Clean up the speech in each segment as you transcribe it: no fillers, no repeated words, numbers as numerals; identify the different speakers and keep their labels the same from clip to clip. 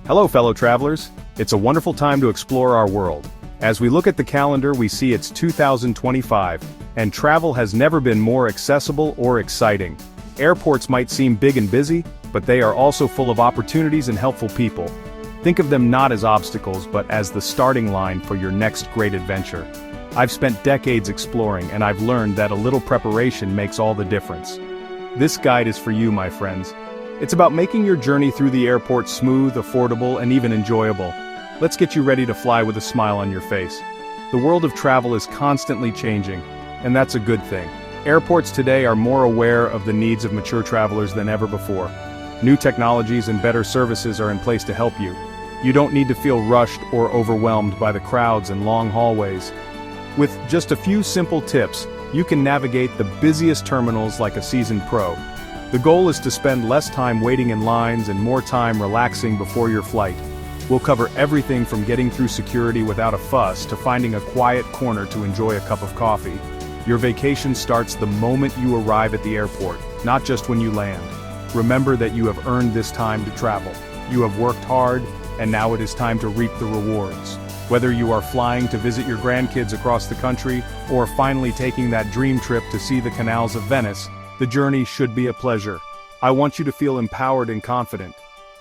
Speaker 1: Hello fellow travelers, it's a wonderful time to explore our world. As we look at the calendar we see it's 2025, and travel has never been more accessible or exciting. Airports might seem big and busy, but they are also full of opportunities and helpful people. Think of them not as obstacles but as the starting line for your next great adventure. I've spent decades exploring and I've learned that a little preparation makes all the difference. This guide is for you, my friends. It's about making your journey through the airport smooth, affordable, and even enjoyable. Let's get you ready to fly with a smile on your face. The world of travel is constantly changing, and that's a good thing. Airports today are more aware of the needs of mature travelers than ever before. New technologies and better services are in place to help you. You don't need to feel rushed or overwhelmed by the crowds and long hallways. With just a few simple tips, you can navigate the busiest terminals like a seasoned pro. The goal is to spend less time waiting in lines and more time relaxing before your flight. We'll cover everything from getting through security without a fuss to finding a quiet corner to enjoy a cup of coffee. Your vacation starts the moment you arrive at the airport, not just when you land. Remember that you have earned this time to travel. You have worked hard, and now it is time to reap the rewards. Whether you are flying to visit your grandkids across the country, or finally taking that dream trip to see the canals of Venice, the journey should be a pleasure. I want you to feel empowered and confident.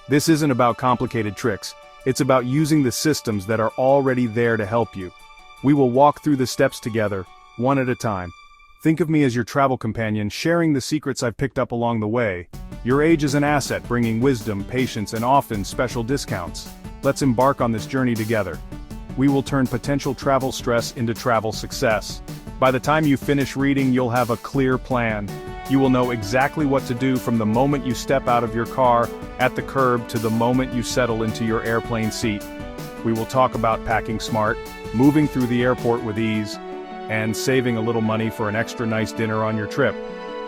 Speaker 1: This isn't about complicated tricks, it's about using the systems that are already there to help you. We will walk through the steps together, one at a time. Think of me as your travel companion, sharing the secrets I've picked up along the way. Your age is an asset, bringing wisdom, patience, and often special discounts. Let's embark on this journey together. We will turn potential travel stress into travel success. By the time you finish reading, you'll have a clear plan. You will know exactly what to do from the moment you step out of your car, at the curb, to the moment you settle into your airplane seat. We will talk about packing smart, moving through the airport with ease, and saving a little money for an extra nice dinner on your trip.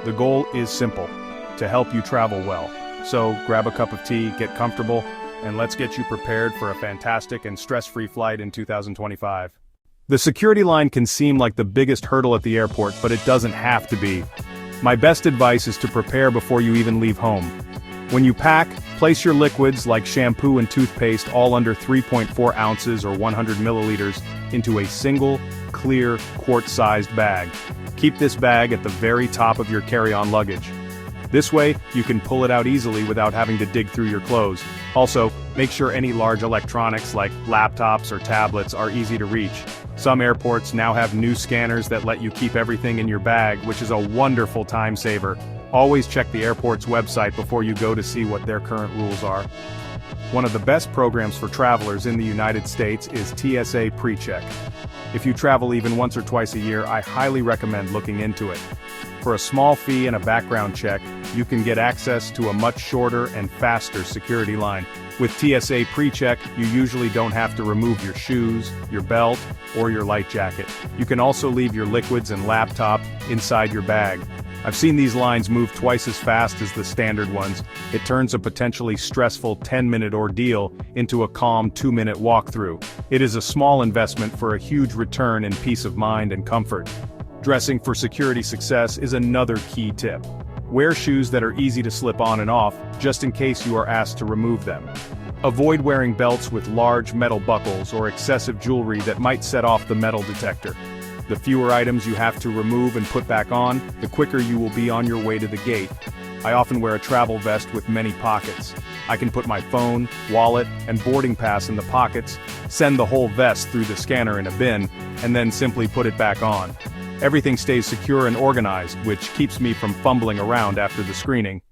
Speaker 1: The goal is simple: to help you travel well. So grab a cup of tea, get comfortable, and let's get you prepared for a fantastic and stress-free flight in 2025. The security line can seem like the biggest hurdle at the airport, but it doesn't have to be. My best advice is to prepare before you even leave home. When you pack, place your liquids like shampoo and toothpaste all under 3.4 ounces or 100 milliliters into a single, clear, quart-sized bag. Keep this bag at the very top of your carry-on luggage. This way, you can pull it out easily without having to dig through your clothes. Also, make sure any large electronics like laptops or tablets are easy to reach. Some airports now have new scanners that let you keep everything in your bag, which is a wonderful time saver. Always check the airport's website before you go to see what their current rules are. One of the best programs for travelers in the United States is TSA PreCheck. If you travel even once or twice a year, I highly recommend looking into it. For a small fee and a background check, you can get access to a much shorter and faster security line. With TSA PreCheck, you usually don't have to remove your shoes, your belt, or your light jacket. You can also leave your liquids and laptop inside your bag. I've seen these lines move twice as fast as the standard ones. It turns a potentially stressful 10-minute ordeal into a calm 2-minute walkthrough. It is a small investment for a huge return in peace of mind and comfort. Dressing for security success is another key tip. Wear shoes that are easy to slip on and off, just in case you are asked to remove them. Avoid wearing belts with large metal buckles or excessive jewelry that might set off the metal detector. The fewer items you have to remove and put back on, the quicker you will be on your way to the gate. I often wear a travel vest with many pockets. I can put my phone, wallet, and boarding pass in the pockets, send the whole vest through the scanner in a bin, and then simply put it back on. Everything stays secure and organized, which keeps me from fumbling around after the screening.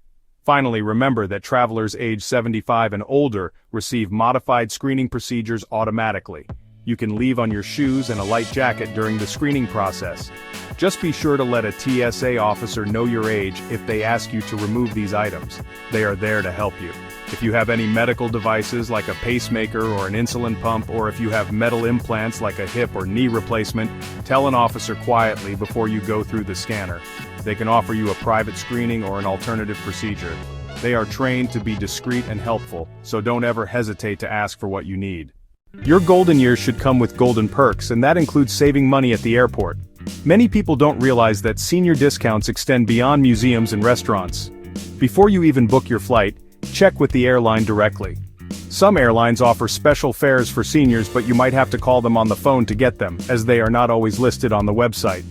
Speaker 1: Finally, remember that travelers age 75 and older receive modified screening procedures automatically. You can leave on your shoes and a light jacket during the screening process. Just be sure to let a TSA officer know your age if they ask you to remove these items. They are there to help you. If you have any medical devices like a pacemaker or an insulin pump, or if you have metal implants like a hip or knee replacement, tell an officer quietly before you go through the scanner. They can offer you a private screening or an alternative procedure. They are trained to be discreet and helpful, so don't ever hesitate to ask for what you need. Your golden years should come with golden perks, and that includes saving money at the airport. Many people don't realize that senior discounts extend beyond museums and restaurants. Before you even book your flight, check with the airline directly. Some airlines offer special fares for seniors, but you might have to call them on the phone to get them, as they are not always listed on the website.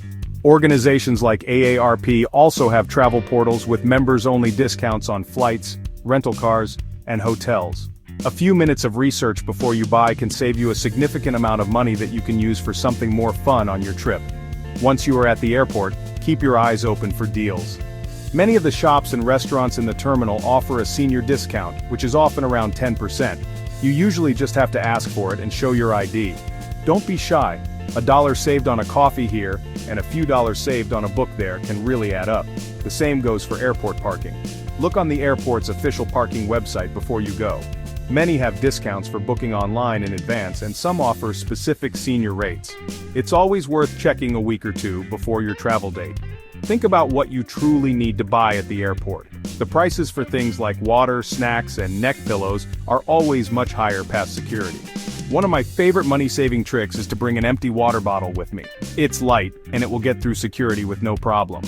Speaker 1: Organizations like AARP also have travel portals with members-only discounts on flights, rental cars, and hotels. A few minutes of research before you buy can save you a significant amount of money that you can use for something more fun on your trip. Once you are at the airport, keep your eyes open for deals. Many of the shops and restaurants in the terminal offer a senior discount, which is often around 10%. You usually just have to ask for it and show your ID. Don't be shy. $1 saved on a coffee here, and a few dollars saved on a book there can really add up. The same goes for airport parking. Look on the airport's official parking website before you go. Many have discounts for booking online in advance, and some offer specific senior rates. It's always worth checking a week or two before your travel date. Think about what you truly need to buy at the airport. The prices for things like water, snacks, and neck pillows are always much higher past security. One of my favorite money-saving tricks is to bring an empty water bottle with me. It's light, and it will get through security with no problem.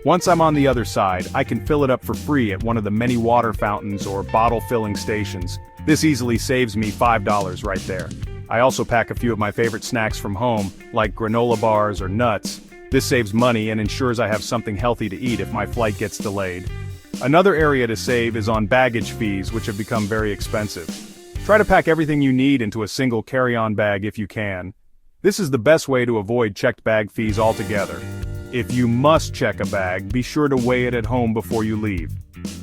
Speaker 1: Once I'm on the other side, I can fill it up for free at one of the many water fountains or bottle filling stations. This easily saves me $5 right there. I also pack a few of my favorite snacks from home, like granola bars or nuts. This saves money and ensures I have something healthy to eat if my flight gets delayed. Another area to save is on baggage fees, which have become very expensive. Try to pack everything you need into a single carry-on bag if you can. This is the best way to avoid checked bag fees altogether. If you must check a bag, be sure to weigh it at home before you leave.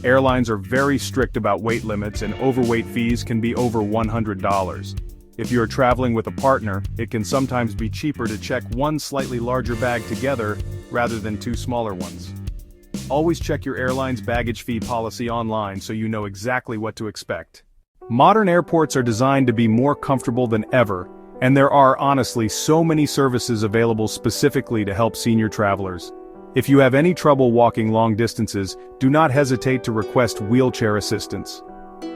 Speaker 1: Airlines are very strict about weight limits, and overweight fees can be over $100. If you are traveling with a partner, it can sometimes be cheaper to check one slightly larger bag together rather than two smaller ones. Always check your airline's baggage fee policy online so you know exactly what to expect. Modern airports are designed to be more comfortable than ever, and there are honestly so many services available specifically to help senior travelers. If you have any trouble walking long distances, do not hesitate to request wheelchair assistance.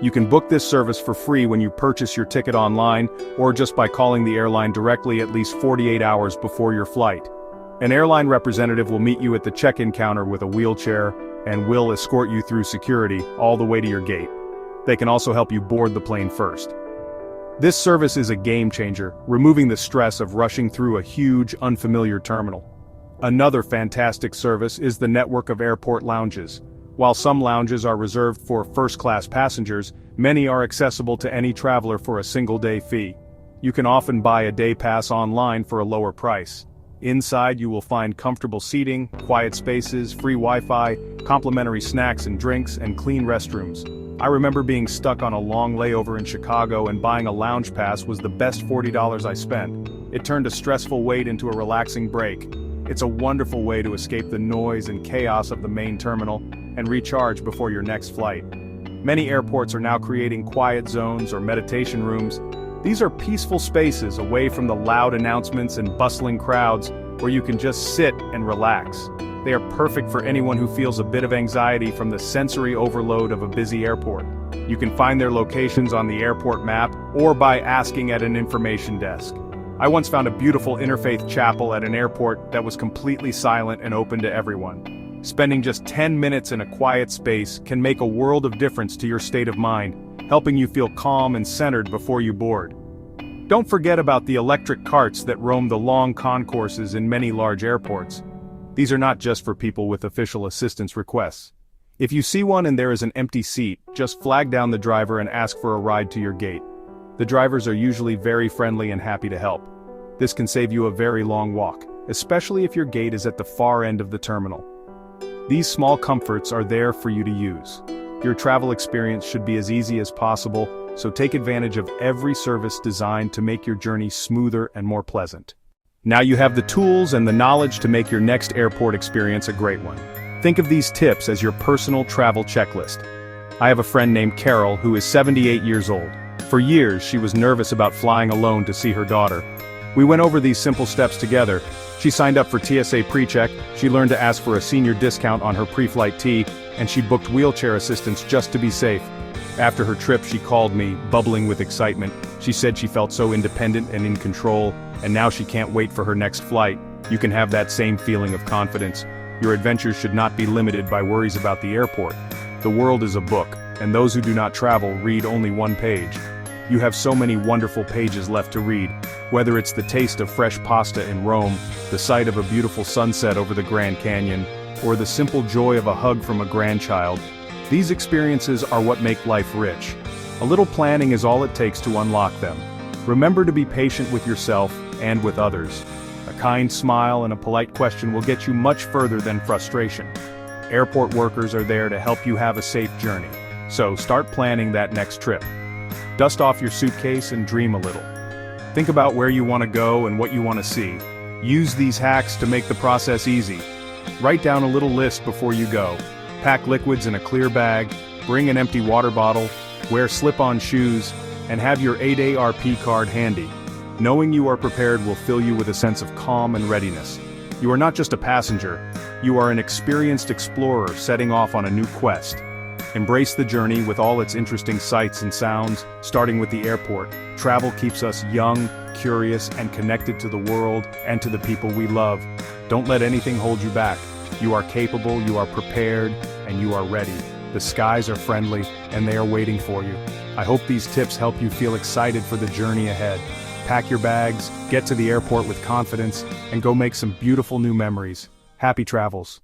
Speaker 1: You can book this service for free when you purchase your ticket online, or just by calling the airline directly at least 48 hours before your flight. An airline representative will meet you at the check-in counter with a wheelchair, and will escort you through security all the way to your gate. They can also help you board the plane first. This service is a game changer, removing the stress of rushing through a huge, unfamiliar terminal. Another fantastic service is the network of airport lounges. While some lounges are reserved for first-class passengers, many are accessible to any traveler for a single-day fee. You can often buy a day pass online for a lower price. Inside you will find comfortable seating, quiet spaces, free Wi-Fi, complimentary snacks and drinks, and clean restrooms. I remember being stuck on a long layover in Chicago, and buying a lounge pass was the best $40 I spent. It turned a stressful wait into a relaxing break. It's a wonderful way to escape the noise and chaos of the main terminal and recharge before your next flight. Many airports are now creating quiet zones or meditation rooms. These are peaceful spaces away from the loud announcements and bustling crowds, where you can just sit and relax. They are perfect for anyone who feels a bit of anxiety from the sensory overload of a busy airport. You can find their locations on the airport map or by asking at an information desk. I once found a beautiful interfaith chapel at an airport that was completely silent and open to everyone. Spending just 10 minutes in a quiet space can make a world of difference to your state of mind, helping you feel calm and centered before you board. Don't forget about the electric carts that roam the long concourses in many large airports. These are not just for people with official assistance requests. If you see one and there is an empty seat, just flag down the driver and ask for a ride to your gate. The drivers are usually very friendly and happy to help. This can save you a very long walk, especially if your gate is at the far end of the terminal. These small comforts are there for you to use. Your travel experience should be as easy as possible, so take advantage of every service designed to make your journey smoother and more pleasant. Now you have the tools and the knowledge to make your next airport experience a great one. Think of these tips as your personal travel checklist. I have a friend named Carol who is 78 years old. For years, she was nervous about flying alone to see her daughter. We went over these simple steps together. She signed up for TSA PreCheck, she learned to ask for a senior discount on her pre-flight tea, and she booked wheelchair assistance just to be safe. After her trip, she called me, bubbling with excitement. She said she felt so independent and in control, and now she can't wait for her next flight. You can have that same feeling of confidence. Your adventures should not be limited by worries about the airport. The world is a book, and those who do not travel read only one page. You have so many wonderful pages left to read, whether it's the taste of fresh pasta in Rome, the sight of a beautiful sunset over the Grand Canyon, or the simple joy of a hug from a grandchild. These experiences are what make life rich. A little planning is all it takes to unlock them. Remember to be patient with yourself and with others. A kind smile and a polite question will get you much further than frustration. Airport workers are there to help you have a safe journey. So start planning that next trip. Dust off your suitcase and dream a little. Think about where you want to go and what you want to see. Use these hacks to make the process easy. Write down a little list before you go. Pack liquids in a clear bag, bring an empty water bottle, wear slip-on shoes, and have your 8A RP card handy. Knowing you are prepared will fill you with a sense of calm and readiness. You are not just a passenger, you are an experienced explorer setting off on a new quest. Embrace the journey with all its interesting sights and sounds, starting with the airport. Travel keeps us young, curious, and connected to the world and to the people we love. Don't let anything hold you back. You are capable, you are prepared, and you are ready. The skies are friendly, and they are waiting for you. I hope these tips help you feel excited for the journey ahead. Pack your bags, get to the airport with confidence, and go make some beautiful new memories. Happy travels.